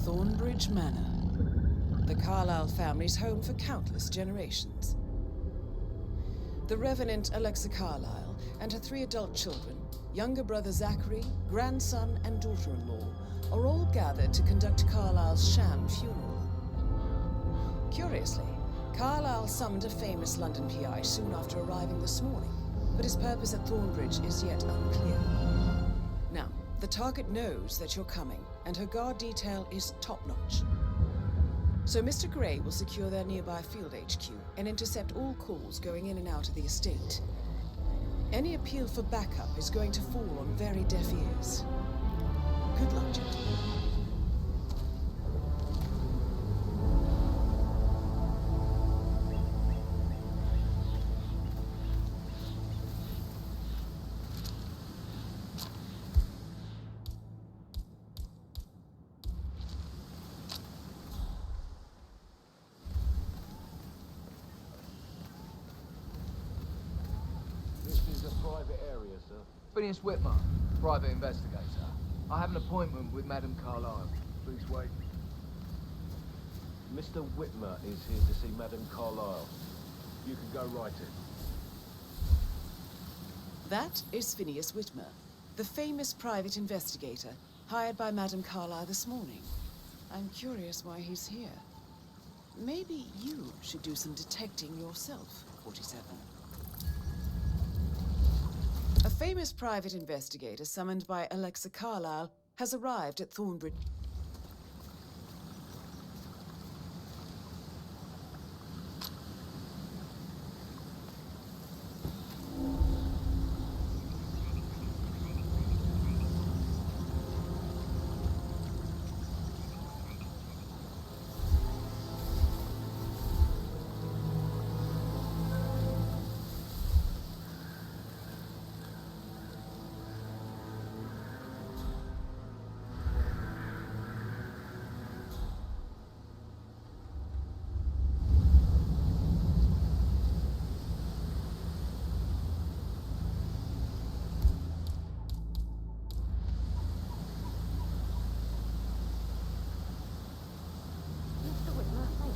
Thornbridge Manor, the Carlyle family's home for countless generations. The Revenant Alexa Carlyle and her 3 adult children, younger brother Zachary, grandson, and daughter-in-law, are all gathered to conduct Carlyle's sham funeral. Curiously, Carlyle summoned a famous London PI soon after arriving this morning, but his purpose at Thornbridge is yet unclear. Now, the target knows that you're coming, and her guard detail is top-notch. So Mr. Gray will secure their nearby field HQ and intercept all calls going in and out of the estate. Any appeal for backup is going to fall on very deaf ears. Good luck, gentlemen. Phineas Whitmer, private investigator. I have an appointment with Madame Carlyle. Please wait. Mr. Whitmer is here to see Madame Carlyle. You can go right in. That is Phineas Whitmer, the famous private investigator hired by Madame Carlyle this morning. I'm curious why he's here. Maybe you should do some detecting yourself, 47. A famous private investigator summoned by Alexa Carlyle has arrived at Thornbridge.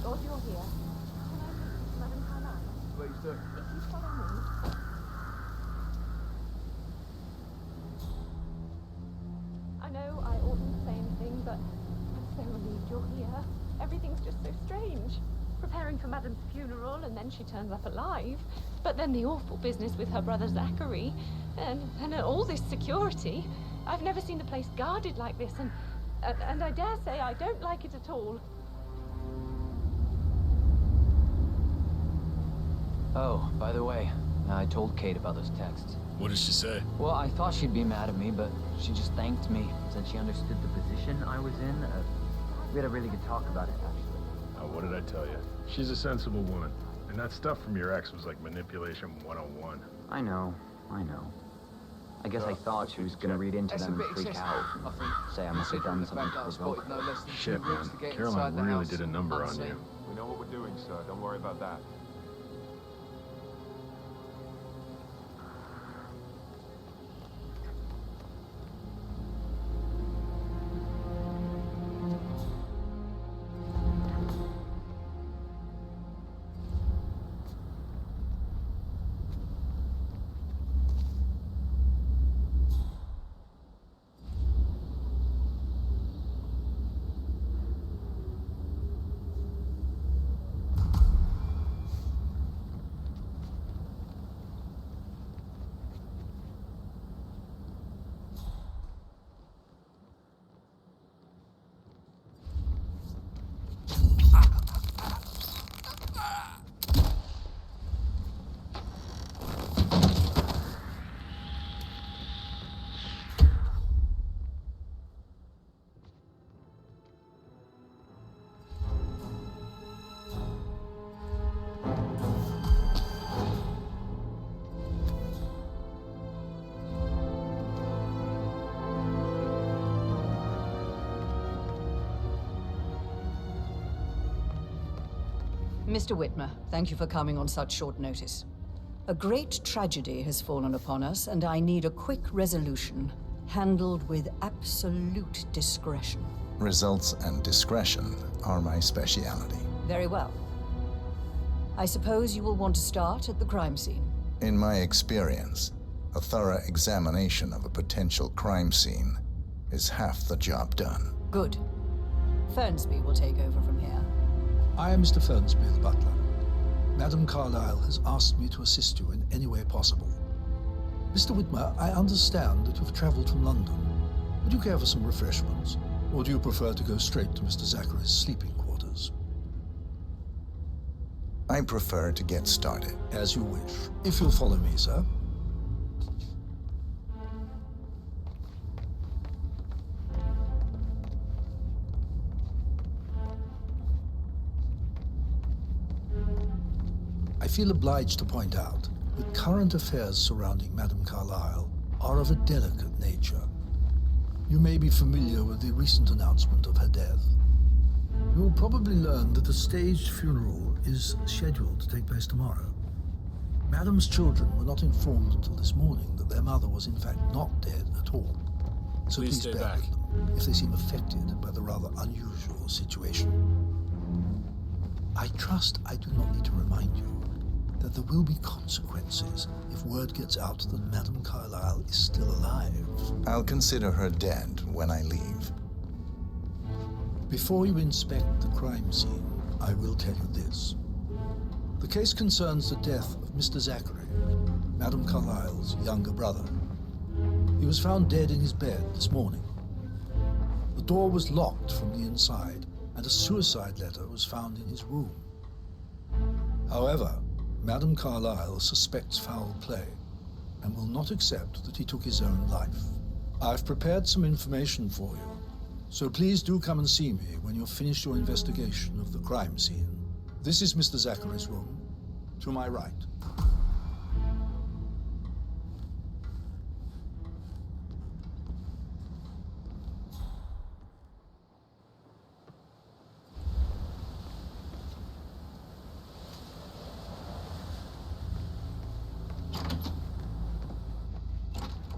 God you're here. Can I visit Madame Carlyle? Please do. If you follow me. I know I oughtn't say anything, but I'm so relieved you're here. Everything's just so strange. Preparing for Madame's funeral, and then she turns up alive. But then the awful business with her brother Zachary, and all this security. I've never seen the place guarded like this, and I dare say I don't like it at all. Oh, by the way, I told Kate about those texts. What did she say? Well, I thought she'd be mad at me, but she just thanked me, said she understood the position I was in. We had a really good talk about it, actually. Oh, what did I tell you? She's a sensible woman. And that stuff from your ex was like manipulation 101. I know. I guess I thought she was gonna read into them and freak out. Say I must have done something to provoke her. Shit, man. Caroline really did a number on you. We know what we're doing, sir. Don't worry about that. Mr. Whitmer, thank you for coming on such short notice. A great tragedy has fallen upon us, and I need a quick resolution, handled with absolute discretion. Results and discretion are my speciality. Very well. I suppose you will want to start at the crime scene. In my experience, a thorough examination of a potential crime scene is half the job done. Good. Fernsby will take over from here. I am Mr. Fernsby, the butler. Madame Carlyle has asked me to assist you in any way possible. Mr. Whitmer, I understand that you've traveled from London. Would you care for some refreshments? Or do you prefer to go straight to Mr. Zachary's sleeping quarters? I prefer to get started. As you wish. If you'll follow me, sir. I feel obliged to point out that current affairs surrounding Madame Carlyle are of a delicate nature. You may be familiar with the recent announcement of her death. You will probably learn that a staged funeral is scheduled to take place tomorrow. Madame's children were not informed until this morning that their mother was in fact not dead at all. So please bear with them if they seem affected by the rather unusual situation. I trust I do not need to remind you that there will be consequences if word gets out that Madame Carlyle is still alive. I'll consider her dead when I leave. Before you inspect the crime scene, I will tell you this. The case concerns the death of Mr. Zachary, Madame Carlyle's younger brother. He was found dead in his bed this morning. The door was locked from the inside, and a suicide letter was found in his room. However, Madame Carlyle suspects foul play and will not accept that he took his own life. I've prepared some information for you, so please do come and see me when you've finished your investigation of the crime scene. This is Mr. Zachary's room, to my right.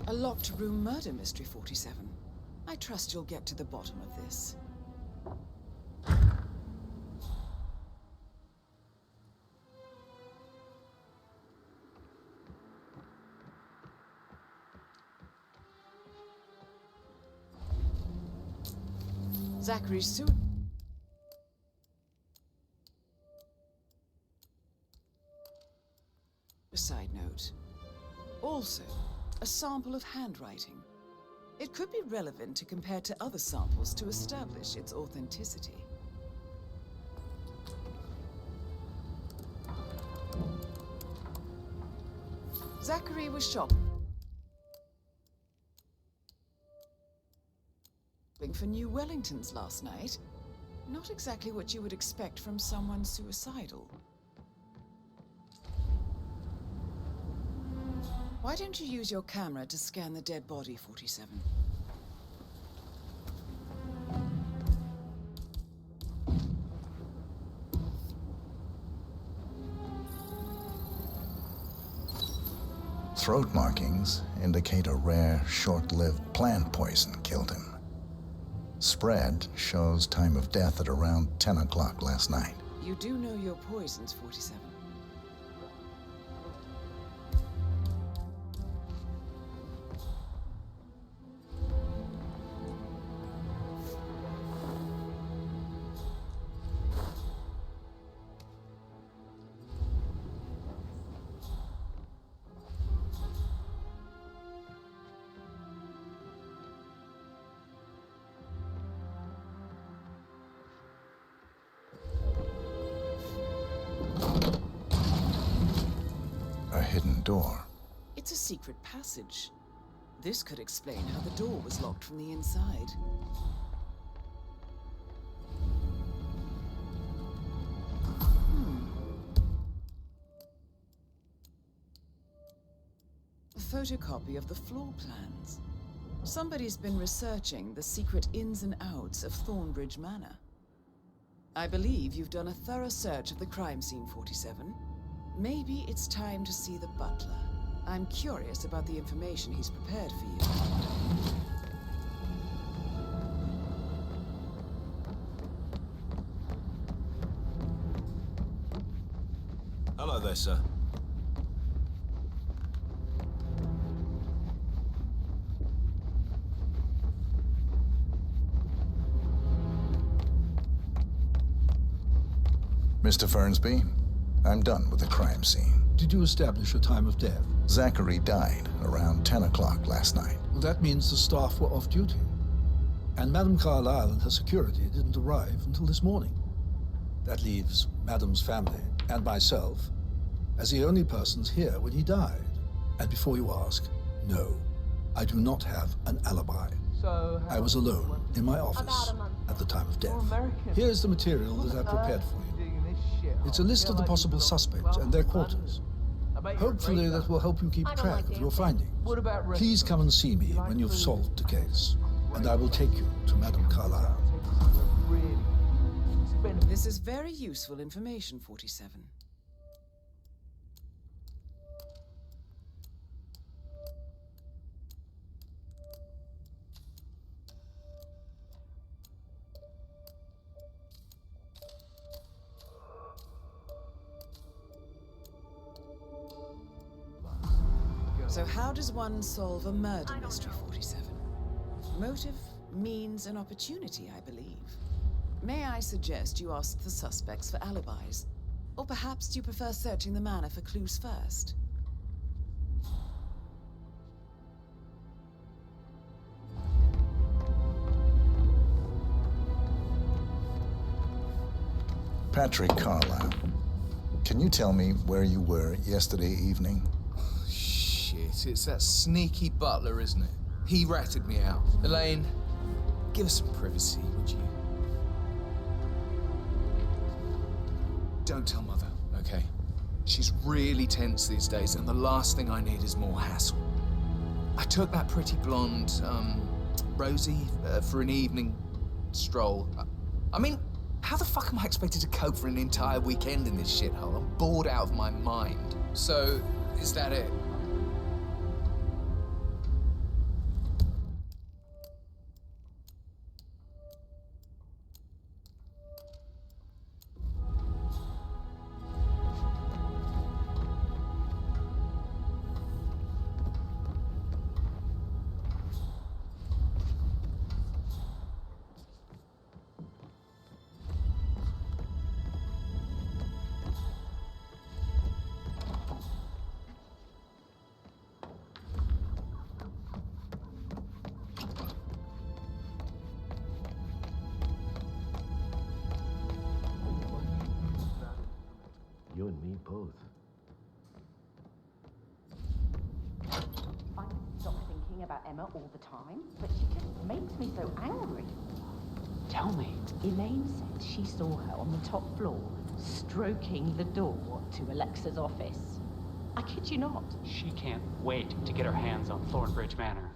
A locked room murder mystery, 47. I trust you'll get to the bottom of this. Zachary's suicide note. Also, a sample of handwriting. It could be relevant to compare to other samples to establish its authenticity. Zachary was shopping for New Wellingtons last night. Not exactly what you would expect from someone suicidal. Why don't you use your camera to scan the dead body, 47? Throat markings indicate a rare, short-lived plant poison killed him. Spread shows time of death at around 10 o'clock last night. You do know your poisons, 47. A hidden door. It's a secret passage. This could explain how the door was locked from the inside. A photocopy of the floor plans. Somebody's been researching the secret ins and outs of Thornbridge Manor. I believe you've done a thorough search of the crime scene, 47. Maybe it's time to see the butler. I'm curious about the information he's prepared for you. Hello there, sir. Mr. Fernsby, I'm done with the crime scene. Did you establish a time of death? Zachary died around 10 o'clock last night. Well, that means the staff were off duty. And Madame Carlyle and her security didn't arrive until this morning. That leaves Madame's family and myself as the only persons here when he died. And before you ask, no, I do not have an alibi. So I was alone in my office at the time of death. Here's the material that I prepared for you. It's a list of the possible suspects and their quarters. Hopefully that will help you keep track of your findings. Please come and see me when you've solved the case, and I will take you to Madame Carlyle. This is very useful information, 47. So how does one solve a murder mystery, 47? Motive, means, and opportunity, I believe. May I suggest you ask the suspects for alibis? Or perhaps do you prefer searching the manor for clues first? Patrick Carlyle, can you tell me where you were yesterday evening? Shit, it's that sneaky butler, isn't it? He ratted me out. Elaine, give us some privacy, would you? Don't tell Mother, okay? She's really tense these days, and the last thing I need is more hassle. I took that pretty blonde, Rosie, for an evening stroll. I mean, how the fuck am I expected to cope for an entire weekend in this shithole? I'm bored out of my mind. So, is that it? You and me both. I stop thinking about Emma all the time, but she just makes me so angry. Tell me. Elaine said she saw her on the top floor, stroking the door to Alexa's office. I kid you not. She can't wait to get her hands on Thornbridge Manor.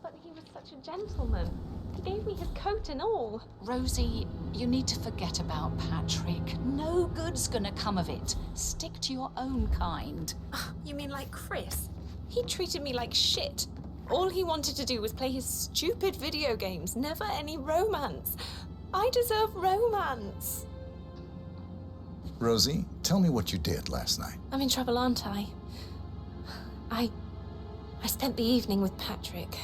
But he was such a gentleman. He gave me his coat and all. Rosie, you need to forget about Patrick. No good's gonna come of it. Stick to your own kind. You mean like Chris? He treated me like shit. All he wanted to do was play his stupid video games, never any romance. I deserve romance. Rosie, tell me what you did last night. I'm in trouble, aren't I? I spent the evening with Patrick.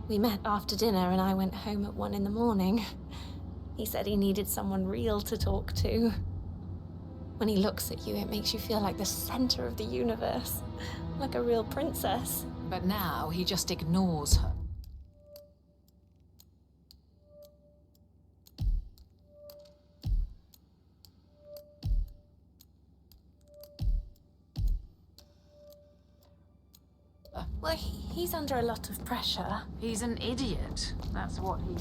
We met after dinner and I went home at 1 in the morning. He said he needed someone real to talk to. When he looks at you, it makes you feel like the center of the universe. Like a real princess. But now he just ignores her. Well, he's under a lot of pressure. He's an idiot. That's what he is.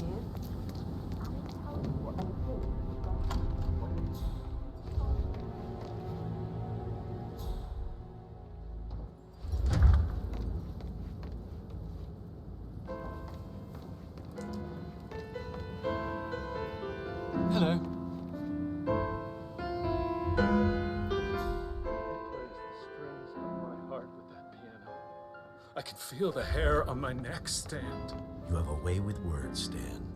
Hello. I can feel the hair on my neck stand. You have a way with words, Stan.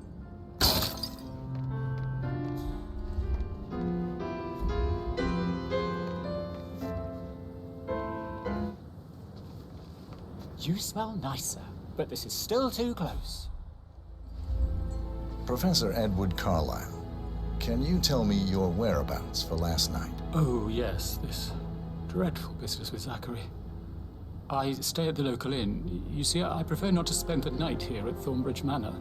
You smell nicer, but this is still too close. Professor Edward Carlyle, can you tell me your whereabouts for last night? Oh, yes, this dreadful business with Zachary. I stay at the local inn. You see, I prefer not to spend the night here at Thornbridge Manor.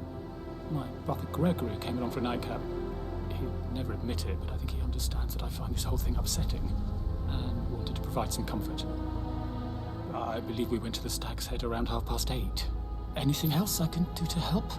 My brother Gregory came along for a nightcap. He'd never admit it, but I think he understands that I find this whole thing upsetting and wanted to provide some comfort. I believe we went to the Stag's Head around 8:30. Anything else I can do to help?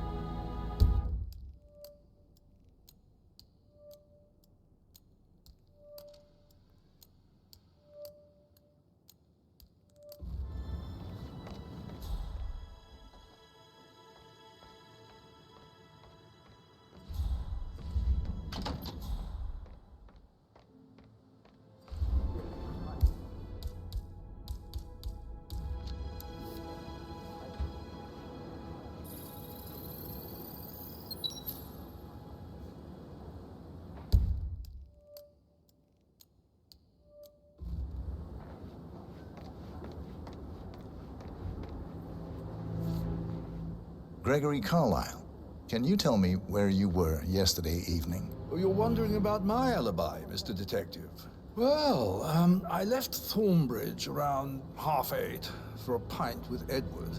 Gregory Carlyle, can you tell me where you were yesterday evening? You're wondering about my alibi, Mr. Detective. Well, I left Thornbridge around 8:30 for a pint with Edward.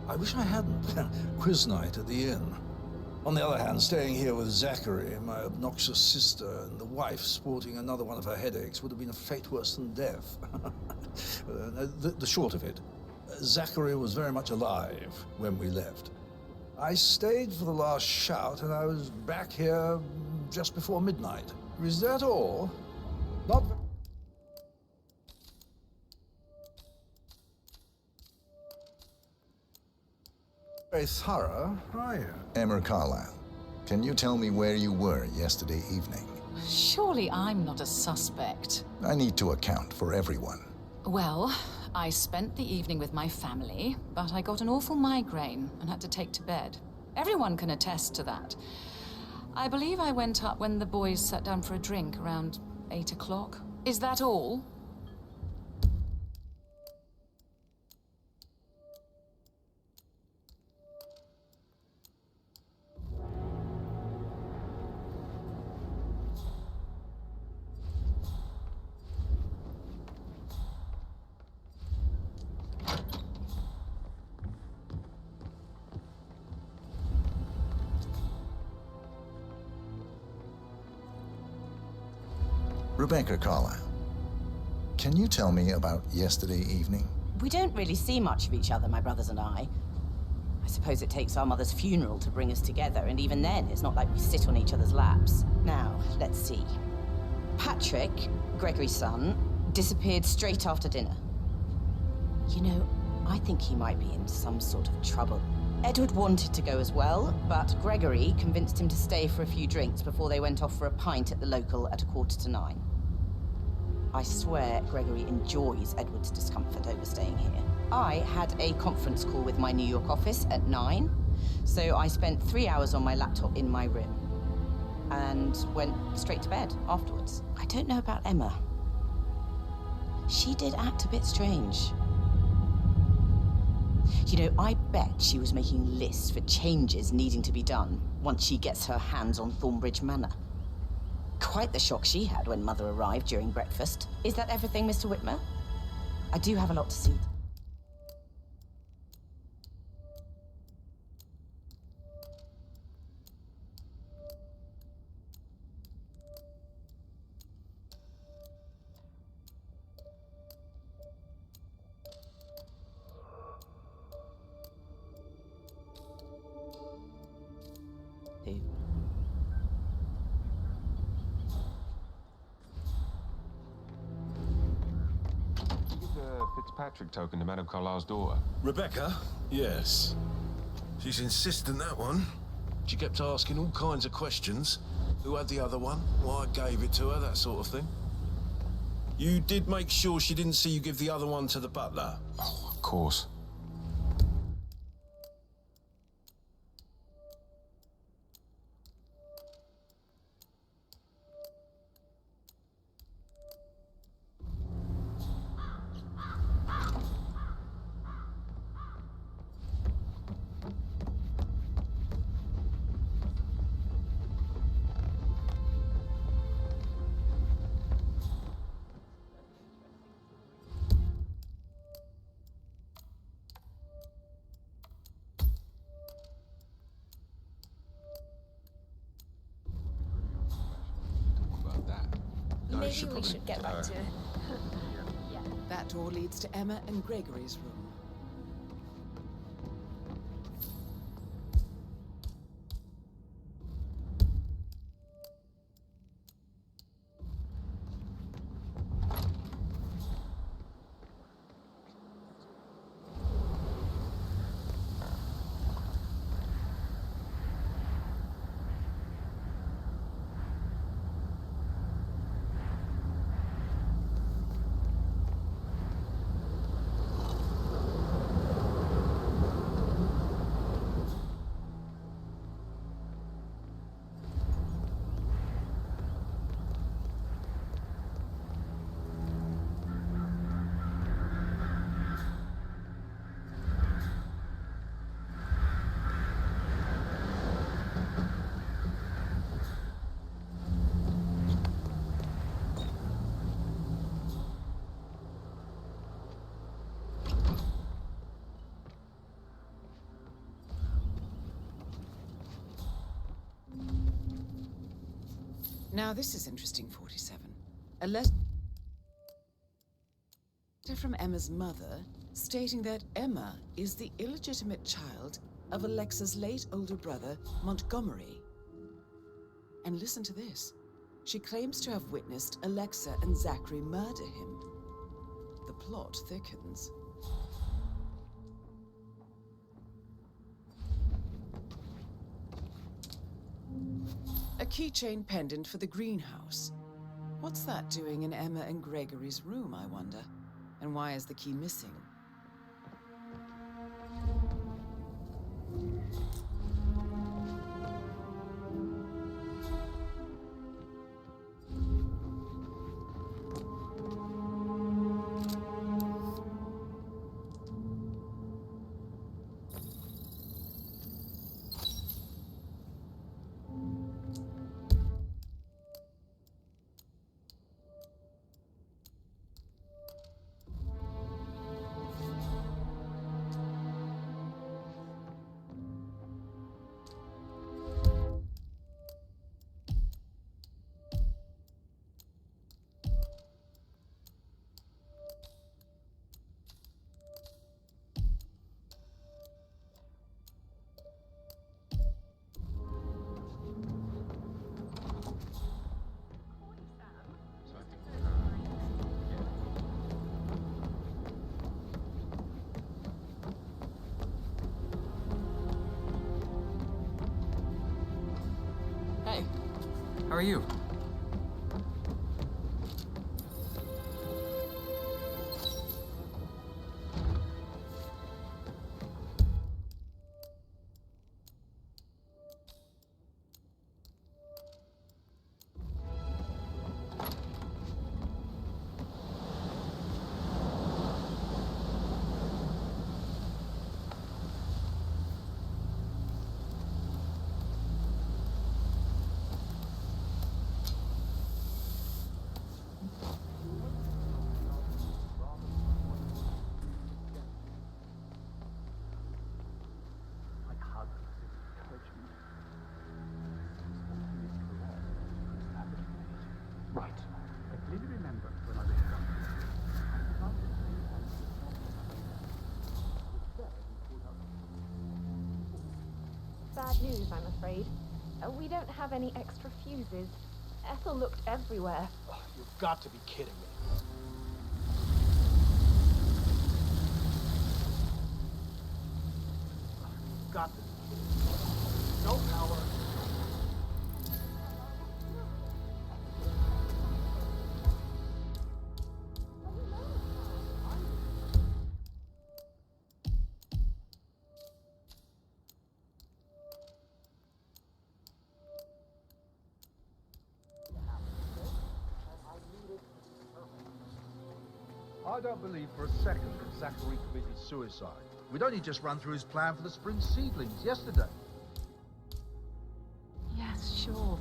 I wish I hadn't. Quiz night at the inn. On the other hand, staying here with Zachary, my obnoxious sister, and the wife sporting another one of her headaches would have been a fate worse than death. The short of it, Zachary was very much alive when we left. I stayed for the last shout, and I was back here just before midnight. Is that all? Not very thorough, are you? Emmer Carlyle, can you tell me where you were yesterday evening? Surely I'm not a suspect. I need to account for everyone. Well, I spent the evening with my family, but I got an awful migraine and had to take to bed. Everyone can attest to that. I believe I went up when the boys sat down for a drink around 8 o'clock. Is that all? Rebecca Carlyle, can you tell me about yesterday evening? We don't really see much of each other, my brothers and I. I suppose it takes our mother's funeral to bring us together, and even then, it's not like we sit on each other's laps. Now, let's see. Patrick, Gregory's son, disappeared straight after dinner. You know, I think he might be in some sort of trouble. Edward wanted to go as well, but Gregory convinced him to stay for a few drinks before they went off for a pint at the local at 9:15. I swear Gregory enjoys Edward's discomfort over staying here. I had a conference call with my New York office at 9, so I spent 3 hours on my laptop in my room and went straight to bed afterwards. I don't know about Emma. She did act a bit strange. You know, I bet she was making lists for changes needing to be done once she gets her hands on Thornbridge Manor. Quite the shock she had when Mother arrived during breakfast. Is that everything, Mr. Whitmer? I do have a lot to see. Fitzpatrick token to Madame Carlyle's daughter. Rebecca? Yes. She's insistent, that one. She kept asking all kinds of questions. Who had the other one? Why I gave it to her, that sort of thing. You did make sure she didn't see you give the other one to the butler? Oh, of course. Maybe we should get back to it. That door leads to Emma and Gregory's room. Now this is interesting, 47. A letter from Emma's mother stating that Emma is the illegitimate child of Alexa's late older brother, Montgomery. And listen to this. She claims to have witnessed Alexa and Zachary murder him. The plot thickens. A keychain pendant for the greenhouse. What's that doing in Emma and Gregory's room, I wonder? And why is the key missing? How are you? Right. I clearly remember when I was young. Bad news, I'm afraid. We don't have any extra fuses. Ethel looked everywhere. Oh, you've got to be kidding me. You've got to be kidding me. No power. I don't believe for a second that Zachary committed suicide. We'd only just run through his plan for the spring seedlings yesterday. Yes, sure.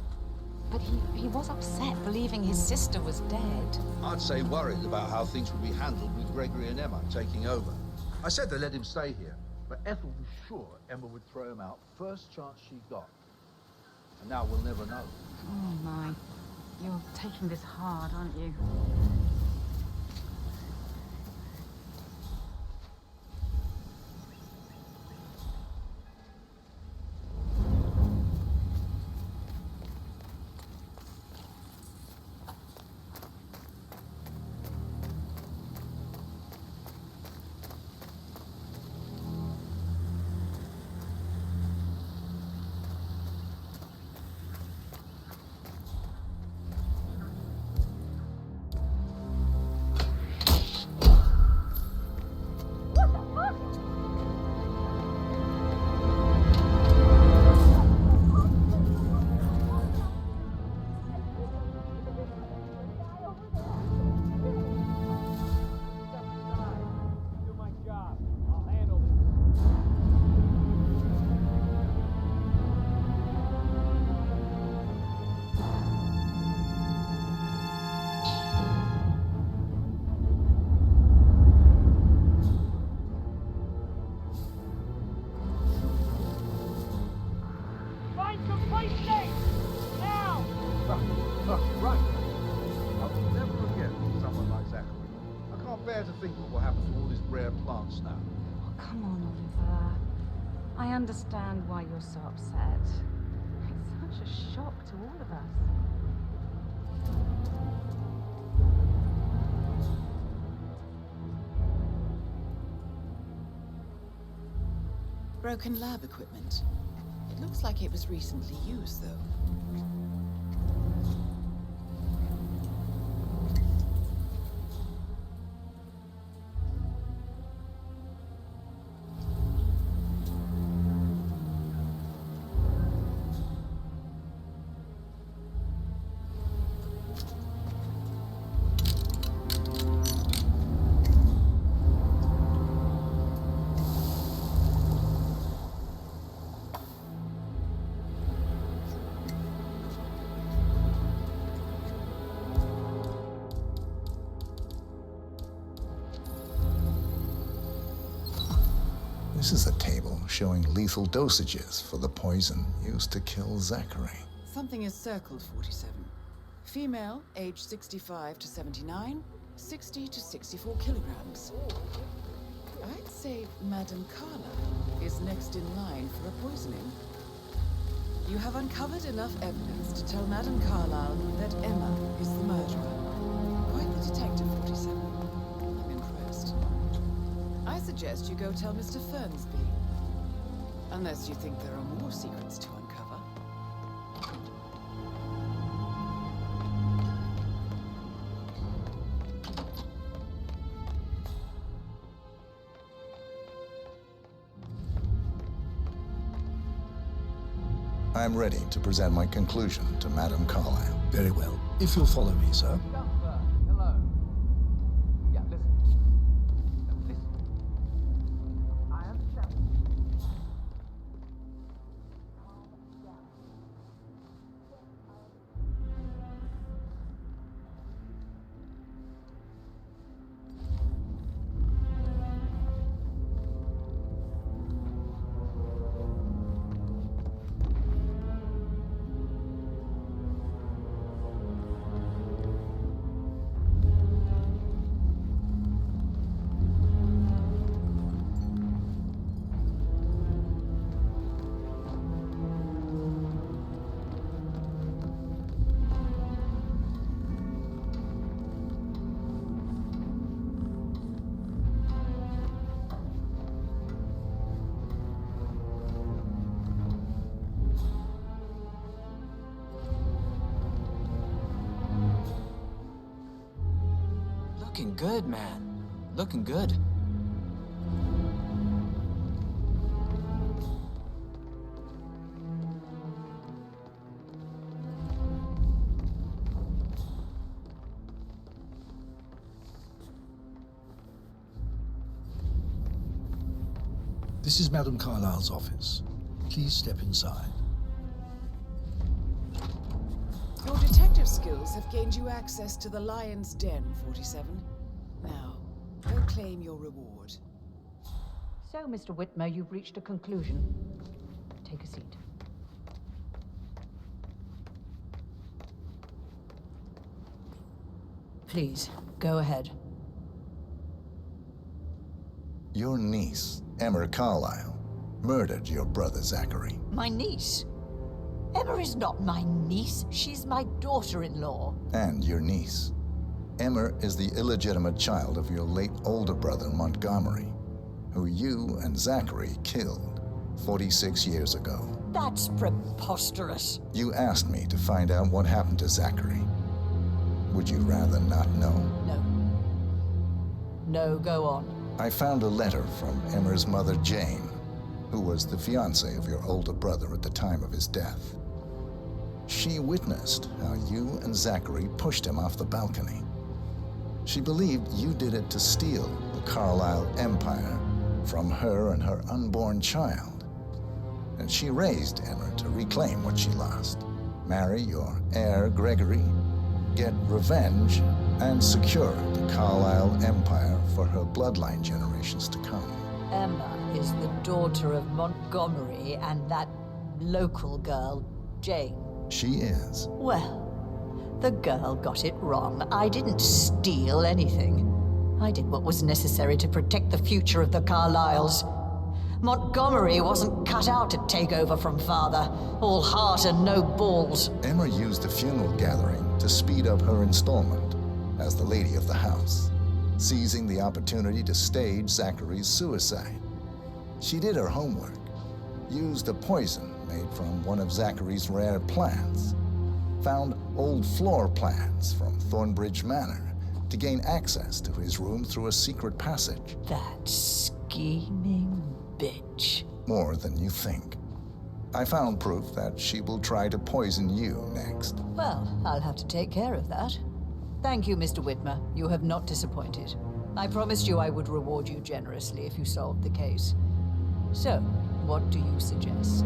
But he was upset believing his sister was dead. I'd say worried about how things would be handled with Gregory and Emma taking over. I said they let him stay here, but Ethel was sure Emma would throw him out first chance she got. And now we'll never know. Oh, my. You're taking this hard, aren't you? Right. I will never forget someone like Zachary. I can't bear to think what will happen to all these rare plants now. Oh, come on, Oliver. I understand why you're so upset. It's such a shock to all of us. Broken lab equipment. It looks like it was recently used, though. This is a table showing lethal dosages for the poison used to kill Zachary. Something is circled, 47. Female, age 65 to 79, 60 to 64 kilograms. I'd say Madame Carla is next in line for a poisoning. You have uncovered enough evidence to tell Madame Carlyle that Emma is the murderer. Quite the detective, 47. I'm impressed. I suggest you go tell Mr. Fernsby. Unless you think there are more secrets to uncover. I am ready to present my conclusion to Madame Carlyle. Very well. If you'll follow me, sir. Hello. Yeah, listen. Listen. I understand. Looking good, man. Looking good. This is Madame Carlyle's office. Please step inside. Your detective skills have gained you access to the Lion's Den, 47. Now, go claim your reward. So, Mr. Whitmer, you've reached a conclusion. Take a seat. Please, go ahead. Your niece, Emma Carlyle, murdered your brother Zachary. My niece? Emma is not my niece. She's my daughter-in-law. And your niece. Emma is the illegitimate child of your late older brother Montgomery, who you and Zachary killed 46 years ago. That's preposterous. You asked me to find out what happened to Zachary. Would you rather not know? No. No, go on. I found a letter from Emmer's mother, Jane, who was the fiancée of your older brother at the time of his death. She witnessed how you and Zachary pushed him off the balcony. She believed you did it to steal the Carlyle empire from her and her unborn child. And she raised Emma to reclaim what she lost. Marry your heir, Gregory, get revenge, and secure the Carlyle empire for her bloodline generations to come. Emma is the daughter of Montgomery and that local girl, Jane. She is. Well, the girl got it wrong. I didn't steal anything. I did what was necessary to protect the future of the Carlyles. Montgomery wasn't cut out to take over from father. All heart and no balls. Emma used the funeral gathering to speed up her installment as the lady of the house, seizing the opportunity to stage Zachary's suicide. She did her homework, used a poison made from one of Zachary's rare plants, found old floor plans from Thornbridge Manor to gain access to his room through a secret passage. That scheming bitch. More than you think. I found proof that she will try to poison you next. Well, I'll have to take care of that. Thank you, Mr. Whitmer. You have not disappointed. I promised you I would reward you generously if you solved the case. So, what do you suggest?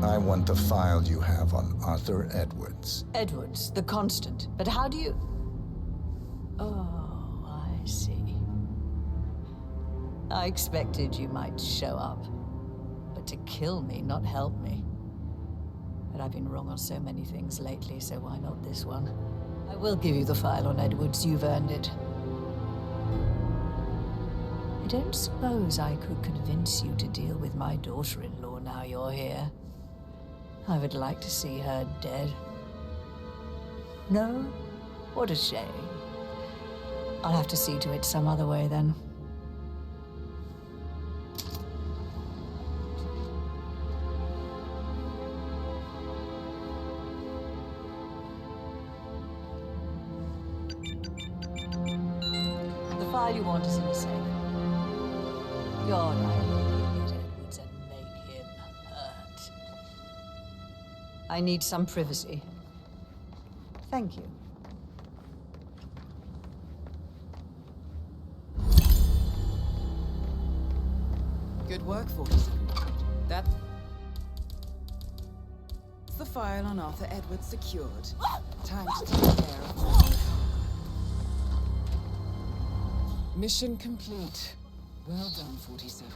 I want the file you have on Arthur Edwards. Edwards, the Constant. But how do you... Oh, I see. I expected you might show up. But to kill me, not help me. But I've been wrong on so many things lately, so why not this one? I will give you the file on Edwards. You've earned it. I don't suppose I could convince you to deal with my daughter-in-law now you're here. I would like to see her dead. No? What a shame. I'll have to see to it some other way then. The file you want is in the safe. God, I will get Edwards and make him hurt. I need some privacy. Thank you. Good work, 47. That's the file on Arthur Edwards secured. Time to take care of Muerte. Mission complete. Well done, 47.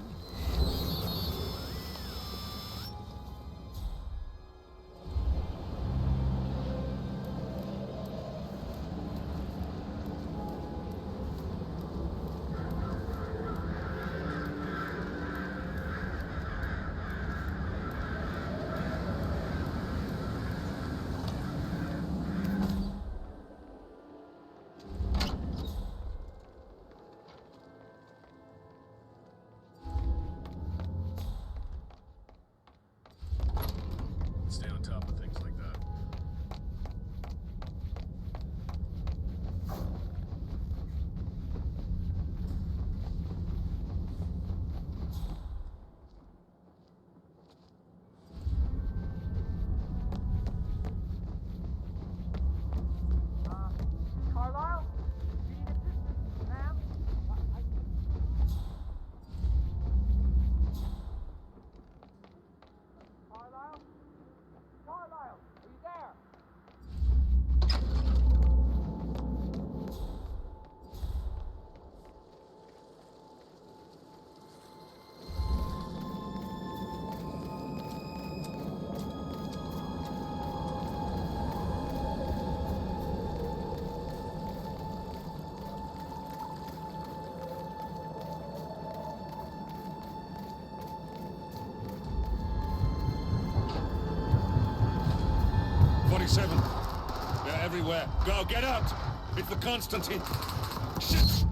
27. They're everywhere. Go, get out! It's the Constantine. Shit!